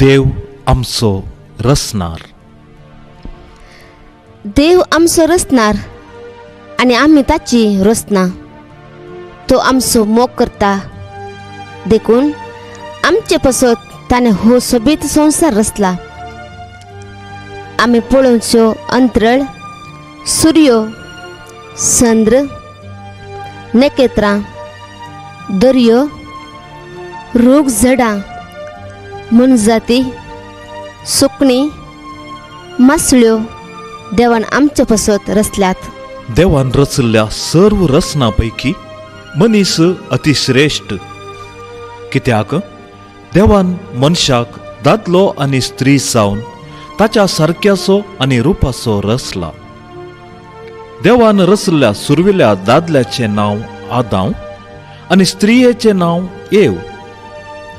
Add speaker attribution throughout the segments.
Speaker 1: देव आमचो रचणार.
Speaker 2: देव आमचो रचणार आनी आमी ताची रचना. तो आमचो मोग करता देखून आमचे पासत ताणें हो सोबीत संवसार रचला. आमी पळोवच्यो अंतरळ, सूर्य, चंद्र, नखेत्रां, दर्यो, रूख झाडां, मनजाती, सुकणीं, मासळ्यो देवान आमचे पासत रचल्यात.
Speaker 1: देवान रचल्ल्या सर्व रचना पैकी मनीस अतिश्रेष्ठ. कित्याक देवान मनशाक दादलो आनी स्त्री जावन ताच्या सारक्याचो आनी रुपाचो रचला. देवान रचल्ल्या सुरविल्या दादल्याचें नांव आदाम आनी स्त्रियेचें नांव एव.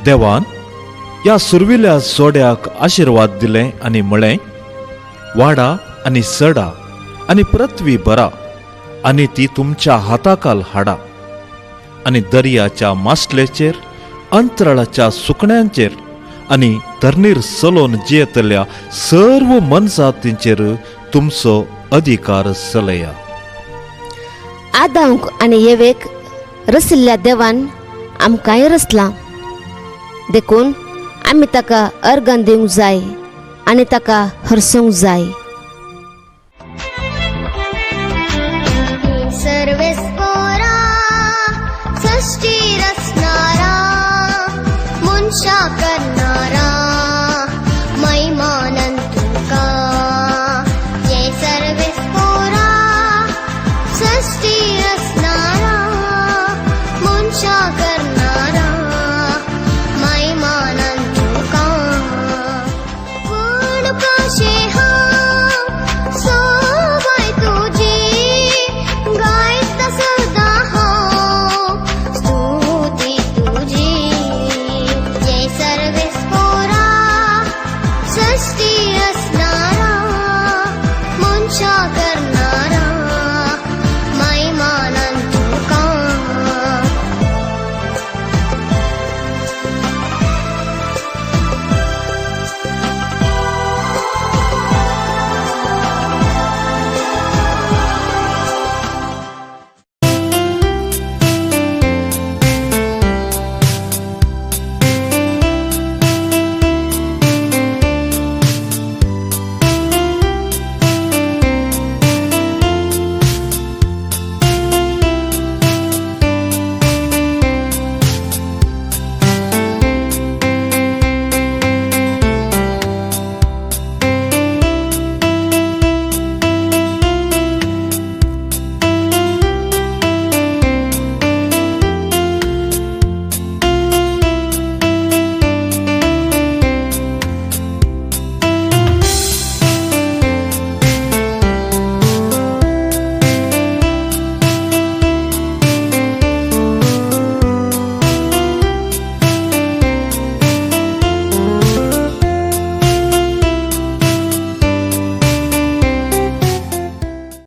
Speaker 1: देवान ह्या सुरविल्या जोड्याक आशिर्वाद दिले आनी म्हळें, वाडा आनी चडा आनी पृथ्वी भरा आनी ती तुमच्या हाताखाल हाडा. आनी दर्याच्या मासलेचेर, अंतराळाच्या सुकण्यांचेर आनी धरणीर चलोवन जियेतल्या सर्व मनजातींचेर तुमचो अधिकार चलया.
Speaker 2: आदामक आनी येवेक रचल्ल्या देवान आमकांय रचलां. देखून आमी ताका अर्गां दिवंक जाय आनी ताका हरसूंक जाय.